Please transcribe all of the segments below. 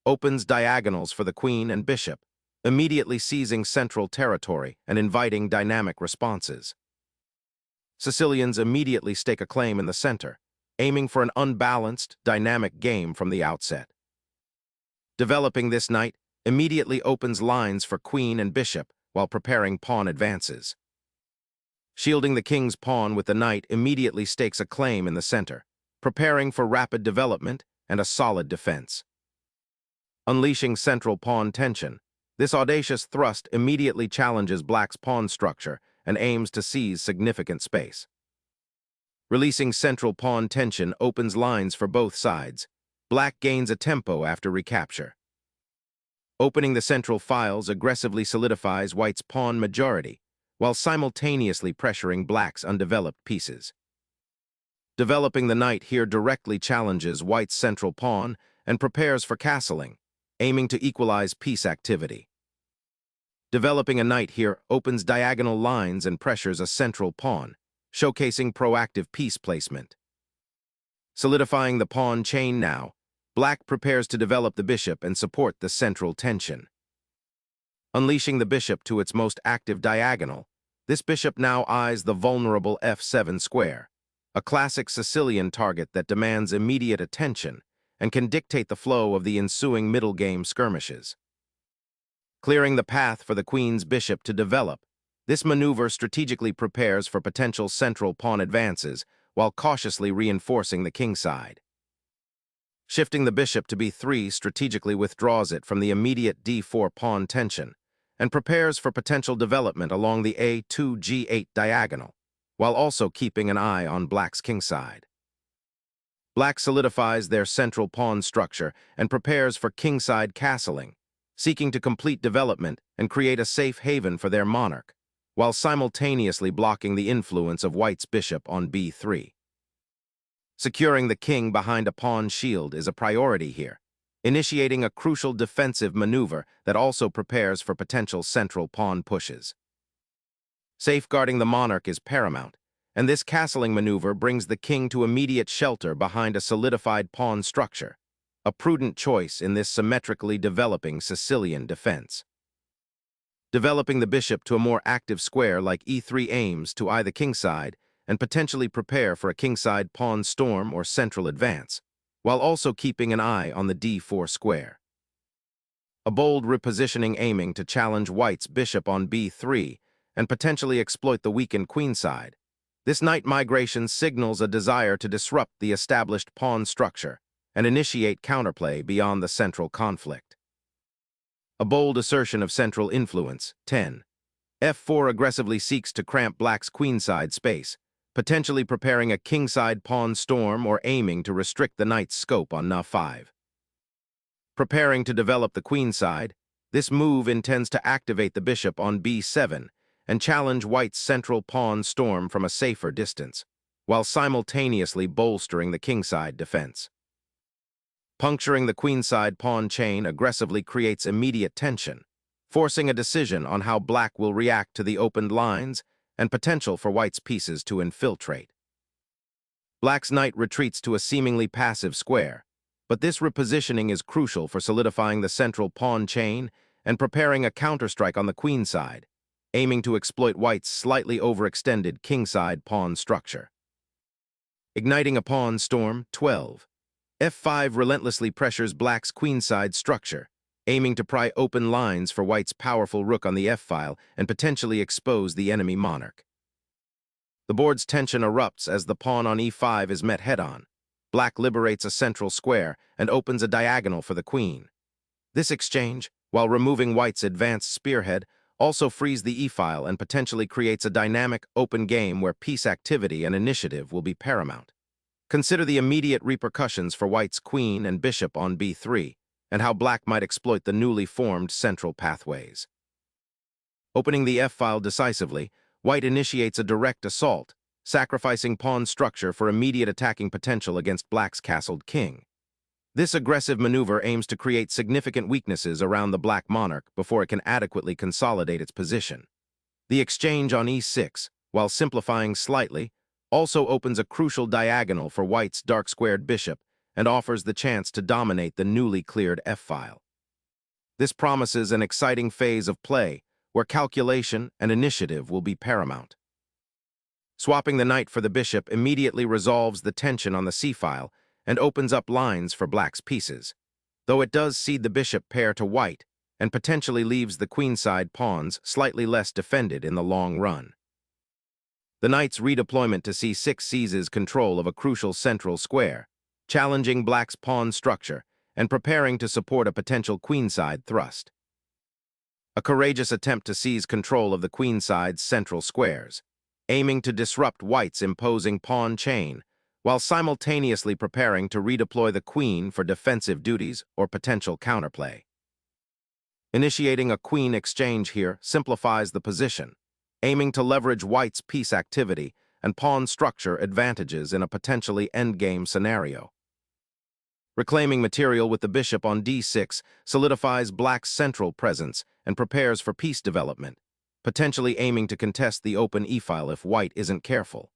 opens diagonals for the queen and bishop, immediately seizing central territory and inviting dynamic responses. Sicilians immediately stake a claim in the center, aiming for an unbalanced, dynamic game from the outset. Developing this knight immediately opens lines for queen and bishop while preparing pawn advances. Shielding the king's pawn with the knight immediately stakes a claim in the center, preparing for rapid development and a solid defense. Unleashing central pawn tension, this audacious thrust immediately challenges black's pawn structure and aims to seize significant space. Releasing central pawn tension opens lines for both sides. Black gains a tempo after recapture. Opening the central files aggressively solidifies white's pawn majority, while simultaneously pressuring black's undeveloped pieces. Developing the knight here directly challenges white's central pawn and prepares for castling, aiming to equalize piece activity. Developing a knight here opens diagonal lines and pressures a central pawn, showcasing proactive piece placement. Solidifying the pawn chain now, black prepares to develop the bishop and support the central tension. Unleashing the bishop to its most active diagonal, this bishop now eyes the vulnerable f7 square, a classic Sicilian target that demands immediate attention and can dictate the flow of the ensuing middle game skirmishes. Clearing the path for the queen's bishop to develop, this maneuver strategically prepares for potential central pawn advances while cautiously reinforcing the king side. Shifting the bishop to b3 strategically withdraws it from the immediate d4 pawn tension and prepares for potential development along the a2-g8 diagonal, while also keeping an eye on black's king side. Black solidifies their central pawn structure and prepares for kingside castling, seeking to complete development and create a safe haven for their monarch, while simultaneously blocking the influence of white's bishop on b3. Securing the king behind a pawn shield is a priority here, initiating a crucial defensive maneuver that also prepares for potential central pawn pushes. Safeguarding the monarch is paramount, and this castling maneuver brings the king to immediate shelter behind a solidified pawn structure, a prudent choice in this symmetrically developing Sicilian defense. Developing the bishop to a more active square like e3 aims to eye the kingside and potentially prepare for a kingside pawn storm or central advance, while also keeping an eye on the d4 square. A bold repositioning aiming to challenge white's bishop on b3 and potentially exploit the weakened queenside. This knight migration signals a desire to disrupt the established pawn structure and initiate counterplay beyond the central conflict. A bold assertion of central influence, 10. f4 aggressively seeks to cramp black's queenside space, potentially preparing a kingside pawn storm or aiming to restrict the knight's scope on na5. Preparing to develop the queenside, this move intends to activate the bishop on b7 and challenge white's central pawn storm from a safer distance, while simultaneously bolstering the kingside defense. Puncturing the queenside pawn chain aggressively creates immediate tension, forcing a decision on how black will react to the opened lines and potential for white's pieces to infiltrate. Black's knight retreats to a seemingly passive square, but this repositioning is crucial for solidifying the central pawn chain and preparing a counterstrike on the queenside, aiming to exploit white's slightly overextended kingside pawn structure. Igniting a pawn storm, 12. f5 relentlessly pressures black's queenside structure, aiming to pry open lines for white's powerful rook on the f-file and potentially expose the enemy monarch. The board's tension erupts as the pawn on e5 is met head-on. Black liberates a central square and opens a diagonal for the queen. This exchange, while removing white's advanced spearhead, also frees the e-file and potentially creates a dynamic, open game where piece activity and initiative will be paramount. Consider the immediate repercussions for white's queen and bishop on b3, and how black might exploit the newly formed central pathways. Opening the f-file decisively, white initiates a direct assault, sacrificing pawn structure for immediate attacking potential against black's castled king. This aggressive maneuver aims to create significant weaknesses around the black monarch before it can adequately consolidate its position. The exchange on e6, while simplifying slightly, also opens a crucial diagonal for white's dark-squared bishop and offers the chance to dominate the newly cleared f-file. This promises an exciting phase of play where calculation and initiative will be paramount. Swapping the knight for the bishop immediately resolves the tension on the c-file and opens up lines for black's pieces, though it does cede the bishop pair to white and potentially leaves the queenside pawns slightly less defended in the long run. The knight's redeployment to c6 seizes control of a crucial central square, challenging black's pawn structure and preparing to support a potential queenside thrust. A courageous attempt to seize control of the queenside's central squares, aiming to disrupt white's imposing pawn chain, while simultaneously preparing to redeploy the queen for defensive duties or potential counterplay. Initiating a queen exchange here simplifies the position, aiming to leverage white's piece activity and pawn structure advantages in a potentially endgame scenario. Reclaiming material with the bishop on d6 solidifies black's central presence and prepares for piece development, potentially aiming to contest the open e-file if white isn't careful.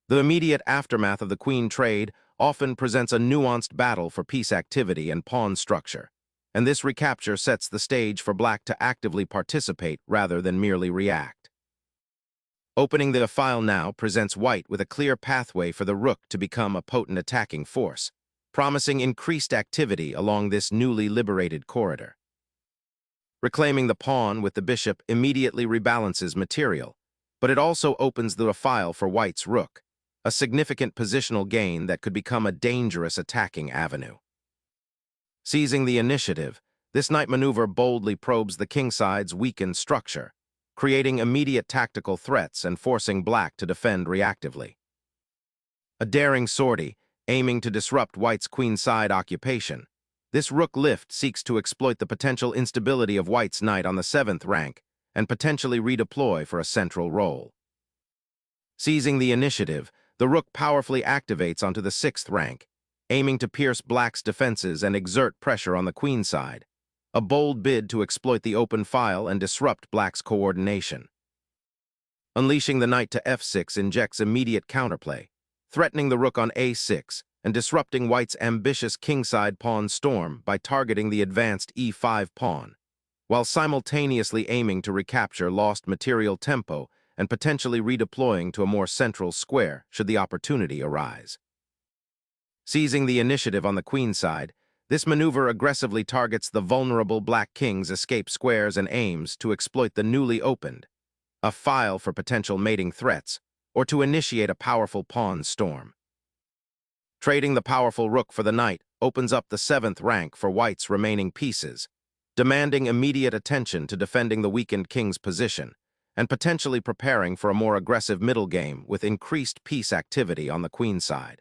The immediate aftermath of the queen trade often presents a nuanced battle for piece activity and pawn structure, and this recapture sets the stage for black to actively participate rather than merely react. Opening the file now presents white with a clear pathway for the rook to become a potent attacking force, promising increased activity along this newly liberated corridor. Reclaiming the pawn with the bishop immediately rebalances material, but it also opens the file for white's rook, a significant positional gain that could become a dangerous attacking avenue. Seizing the initiative, this knight maneuver boldly probes the kingside's weakened structure, creating immediate tactical threats and forcing black to defend reactively. A daring sortie, aiming to disrupt white's queenside occupation, this rook lift seeks to exploit the potential instability of white's knight on the 7th rank and potentially redeploy for a central role. Seizing the initiative, the rook powerfully activates onto the 6th rank, aiming to pierce black's defenses and exert pressure on the queenside, a bold bid to exploit the open file and disrupt black's coordination. Unleashing the knight to f6 injects immediate counterplay, threatening the rook on a6 and disrupting white's ambitious kingside pawn storm by targeting the advanced e5 pawn, while simultaneously aiming to recapture lost material tempo and potentially redeploying to a more central square should the opportunity arise. Seizing the initiative on the queenside, this maneuver aggressively targets the vulnerable black king's escape squares and aims to exploit the newly opened, a file for potential mating threats, or to initiate a powerful pawn storm. Trading the powerful rook for the knight opens up the 7th rank for white's remaining pieces, demanding immediate attention to defending the weakened king's position, and potentially preparing for a more aggressive middle game with increased piece activity on the queenside.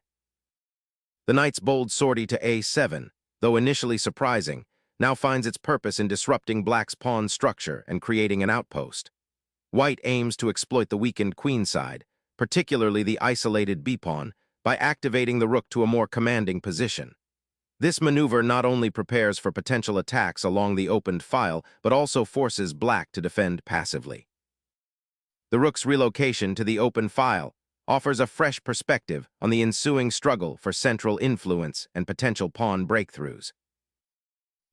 The knight's bold sortie to a7, though initially surprising, now finds its purpose in disrupting black's pawn structure and creating an outpost. White aims to exploit the weakened queenside, particularly the isolated b-pawn, by activating the rook to a more commanding position. This maneuver not only prepares for potential attacks along the opened file, but also forces black to defend passively. The rook's relocation to the open file offers a fresh perspective on the ensuing struggle for central influence and potential pawn breakthroughs.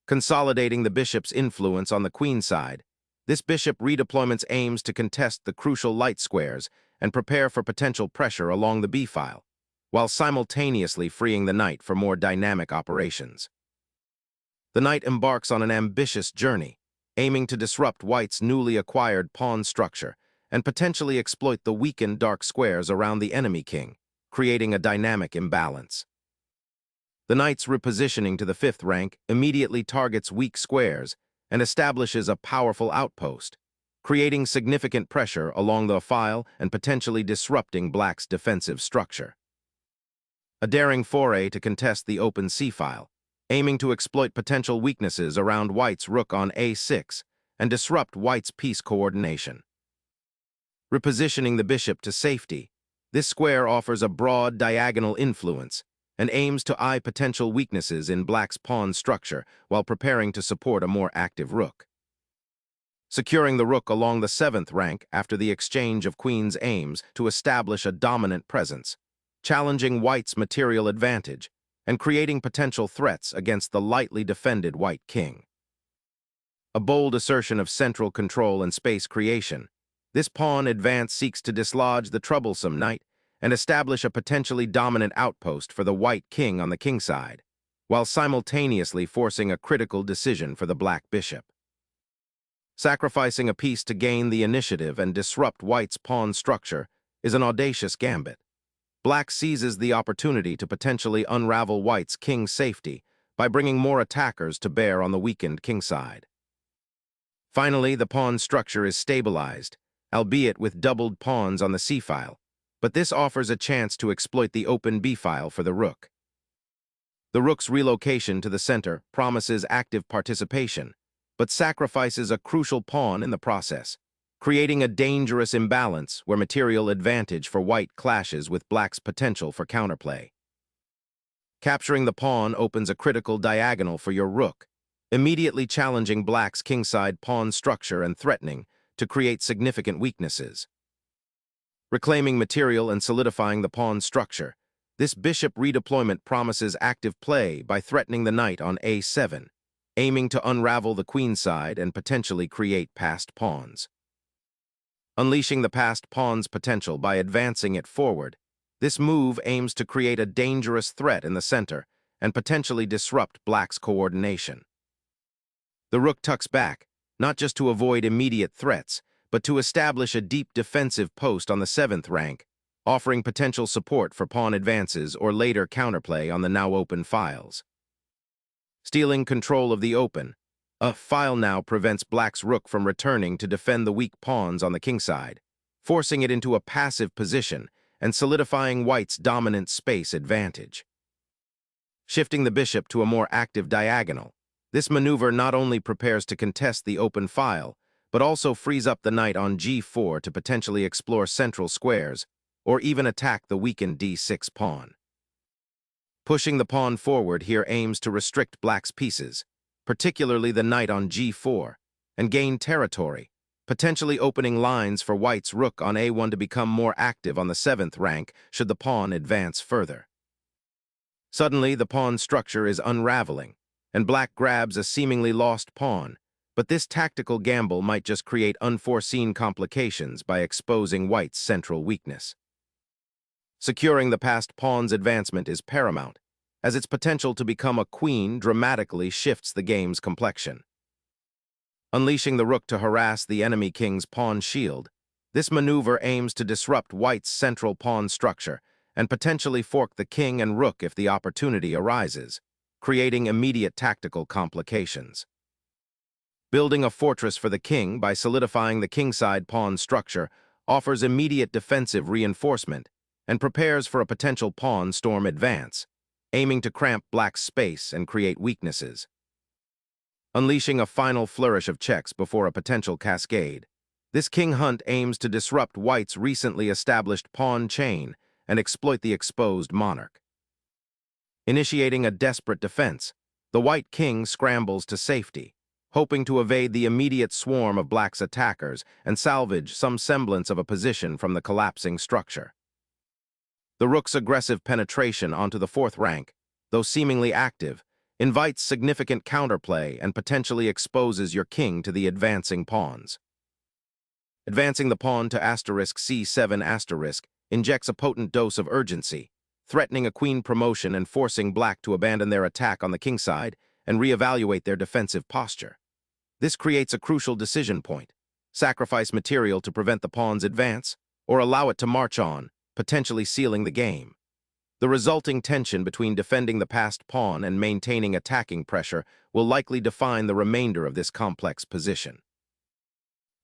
Consolidating the bishop's influence on the queenside, this bishop redeployment aims to contest the crucial light squares and prepare for potential pressure along the b-file, while simultaneously freeing the knight for more dynamic operations. The knight embarks on an ambitious journey, aiming to disrupt white's newly acquired pawn structure and potentially exploit the weakened dark squares around the enemy king, creating a dynamic imbalance. The knight's repositioning to the 5th rank immediately targets weak squares and establishes a powerful outpost, creating significant pressure along the file and potentially disrupting black's defensive structure. A daring foray to contest the open c-file, aiming to exploit potential weaknesses around white's rook on a6 and disrupt white's piece coordination. Repositioning the bishop to safety, this square offers a broad diagonal influence and aims to eye potential weaknesses in black's pawn structure while preparing to support a more active rook. Securing the rook along the 7th rank after the exchange of queen's aims to establish a dominant presence, challenging white's material advantage and creating potential threats against the lightly defended white king. A bold assertion of central control and space creation, this pawn advance seeks to dislodge the troublesome knight and establish a potentially dominant outpost for the white king on the kingside, while simultaneously forcing a critical decision for the black bishop. Sacrificing a piece to gain the initiative and disrupt white's pawn structure is an audacious gambit. Black seizes the opportunity to potentially unravel white's king's safety by bringing more attackers to bear on the weakened kingside. Finally, the pawn structure is stabilized, albeit with doubled pawns on the c-file, but this offers a chance to exploit the open b-file for the rook. The rook's relocation to the center promises active participation, but sacrifices a crucial pawn in the process, creating a dangerous imbalance where material advantage for white clashes with black's potential for counterplay. Capturing the pawn opens a critical diagonal for your rook, immediately challenging black's kingside pawn structure and threatening to create significant weaknesses. Reclaiming material and solidifying the pawn structure, this bishop redeployment promises active play by threatening the knight on a7, aiming to unravel the queenside and potentially create passed pawns. Unleashing the passed pawn's potential by advancing it forward, this move aims to create a dangerous threat in the center and potentially disrupt black's coordination. The rook tucks back, not just to avoid immediate threats, but to establish a deep defensive post on the 7th rank, offering potential support for pawn advances or later counterplay on the now open files. Stealing control of the open, a file now prevents black's rook from returning to defend the weak pawns on the kingside, forcing it into a passive position and solidifying white's dominant space advantage. Shifting the bishop to a more active diagonal, this maneuver not only prepares to contest the open file, but also frees up the knight on g4 to potentially explore central squares or even attack the weakened d6 pawn. Pushing the pawn forward here aims to restrict black's pieces, particularly the knight on g4, and gain territory, potentially opening lines for white's rook on a1 to become more active on the 7th rank should the pawn advance further. Suddenly, the pawn structure is unraveling, and black grabs a seemingly lost pawn, but this tactical gamble might just create unforeseen complications by exposing white's central weakness. Securing the passed pawn's advancement is paramount, as its potential to become a queen dramatically shifts the game's complexion. Unleashing the rook to harass the enemy king's pawn shield, this maneuver aims to disrupt white's central pawn structure and potentially fork the king and rook if the opportunity arises, creating immediate tactical complications. Building a fortress for the king by solidifying the kingside pawn structure offers immediate defensive reinforcement and prepares for a potential pawn storm advance, aiming to cramp black's space and create weaknesses. Unleashing a final flourish of checks before a potential cascade, this king hunt aims to disrupt white's recently established pawn chain and exploit the exposed monarch. Initiating a desperate defense, the white king scrambles to safety, hoping to evade the immediate swarm of black's attackers and salvage some semblance of a position from the collapsing structure. The rook's aggressive penetration onto the 4th rank, though seemingly active, invites significant counterplay and potentially exposes your king to the advancing pawns. Advancing the pawn to *c7* injects a potent dose of urgency, threatening a queen promotion and forcing black to abandon their attack on the kingside and reevaluate their defensive posture. This creates a crucial decision point: sacrifice material to prevent the pawn's advance, or allow it to march on, potentially sealing the game. The resulting tension between defending the passed pawn and maintaining attacking pressure will likely define the remainder of this complex position.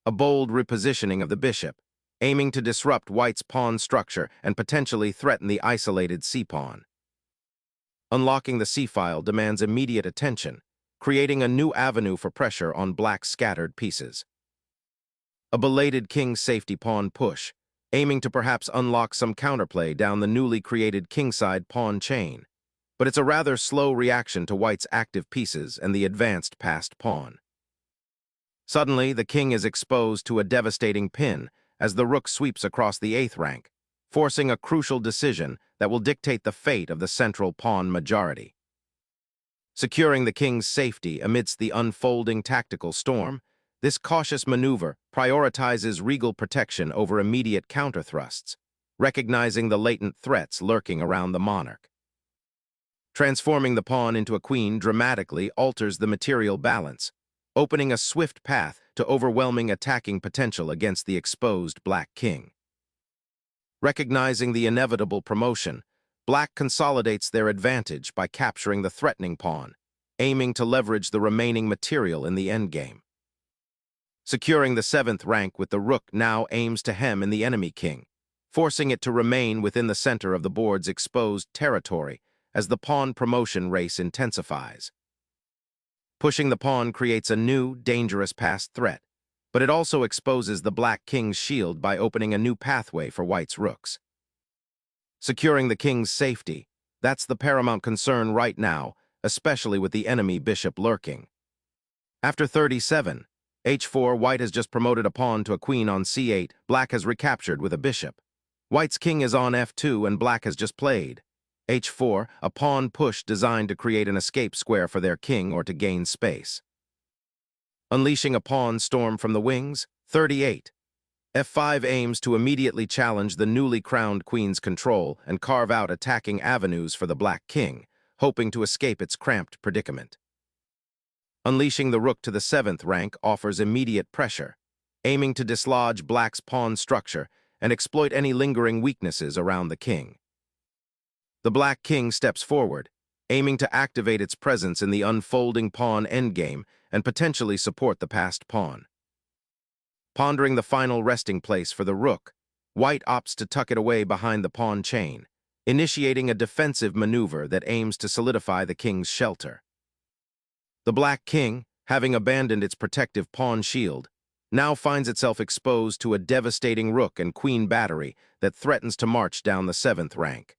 A bold repositioning of the bishop, aiming to disrupt white's pawn structure and potentially threaten the isolated c-pawn. Unlocking the c-file demands immediate attention, creating a new avenue for pressure on black's scattered pieces. A belated king's safety pawn push, aiming to perhaps unlock some counterplay down the newly created kingside pawn chain, but it's a rather slow reaction to white's active pieces and the advanced passed pawn. Suddenly, the king is exposed to a devastating pin as the rook sweeps across the 8th rank, forcing a crucial decision that will dictate the fate of the central pawn majority. Securing the king's safety amidst the unfolding tactical storm, this cautious maneuver prioritizes regal protection over immediate counterthrusts, recognizing the latent threats lurking around the monarch. Transforming the pawn into a queen dramatically alters the material balance, opening a swift path to overwhelming attacking potential against the exposed black king. Recognizing the inevitable promotion, black consolidates their advantage by capturing the threatening pawn, aiming to leverage the remaining material in the endgame. Securing the 7th rank with the rook now aims to hem in the enemy king, forcing it to remain within the center of the board's exposed territory as the pawn promotion race intensifies. Pushing the pawn creates a new, dangerous passed threat, but it also exposes the black king's shield by opening a new pathway for white's rooks. Securing the king's safety, that's the paramount concern right now, especially with the enemy bishop lurking. After 37, h4, white has just promoted a pawn to a queen on c8, black has recaptured with a bishop. White's king is on f2 and black has just played. h4, a pawn push designed to create an escape square for their king or to gain space. Unleashing a pawn storm from the wings, 38. f5 aims to immediately challenge the newly crowned queen's control and carve out attacking avenues for the black king, hoping to escape its cramped predicament. Unleashing the rook to the 7th rank offers immediate pressure, aiming to dislodge black's pawn structure and exploit any lingering weaknesses around the king. The black king steps forward, aiming to activate its presence in the unfolding pawn endgame and potentially support the passed pawn. Pondering the final resting place for the rook, white opts to tuck it away behind the pawn chain, initiating a defensive maneuver that aims to solidify the king's shelter. The black king, having abandoned its protective pawn shield, now finds itself exposed to a devastating rook and queen battery that threatens to march down the 7th rank.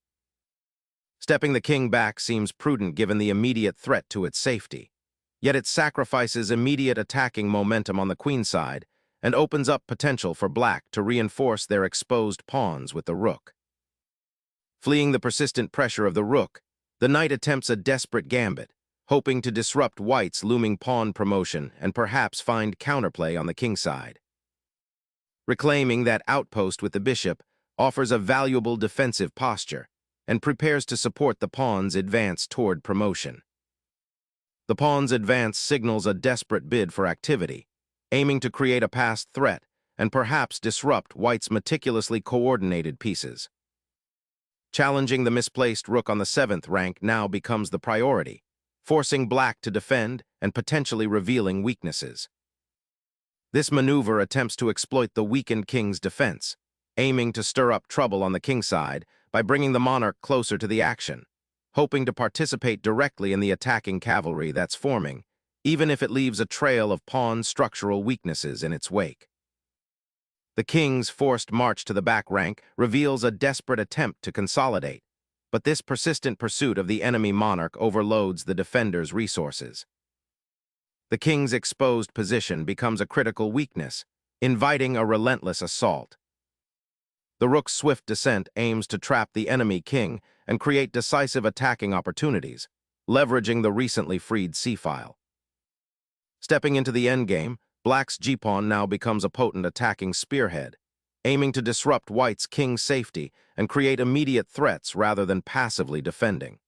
Stepping the king back seems prudent given the immediate threat to its safety, yet it sacrifices immediate attacking momentum on the queen side and opens up potential for black to reinforce their exposed pawns with the rook. Fleeing the persistent pressure of the rook, the knight attempts a desperate gambit, hoping to disrupt white's looming pawn promotion and perhaps find counterplay on the king side. Reclaiming that outpost with the bishop offers a valuable defensive posture and prepares to support the pawn's advance toward promotion. The pawn's advance signals a desperate bid for activity, aiming to create a passed threat and perhaps disrupt white's meticulously coordinated pieces. Challenging the misplaced rook on the 7th rank now becomes the priority, forcing black to defend and potentially revealing weaknesses. This maneuver attempts to exploit the weakened king's defense, aiming to stir up trouble on the king side by bringing the monarch closer to the action, hoping to participate directly in the attacking cavalry that's forming, even if it leaves a trail of pawn structural weaknesses in its wake. The king's forced march to the back rank reveals a desperate attempt to consolidate, but this persistent pursuit of the enemy monarch overloads the defender's resources. The king's exposed position becomes a critical weakness, inviting a relentless assault. The rook's swift descent aims to trap the enemy king and create decisive attacking opportunities, leveraging the recently freed c-file. Stepping into the endgame, black's g-pawn now becomes a potent attacking spearhead, aiming to disrupt white's king's safety and create immediate threats rather than passively defending.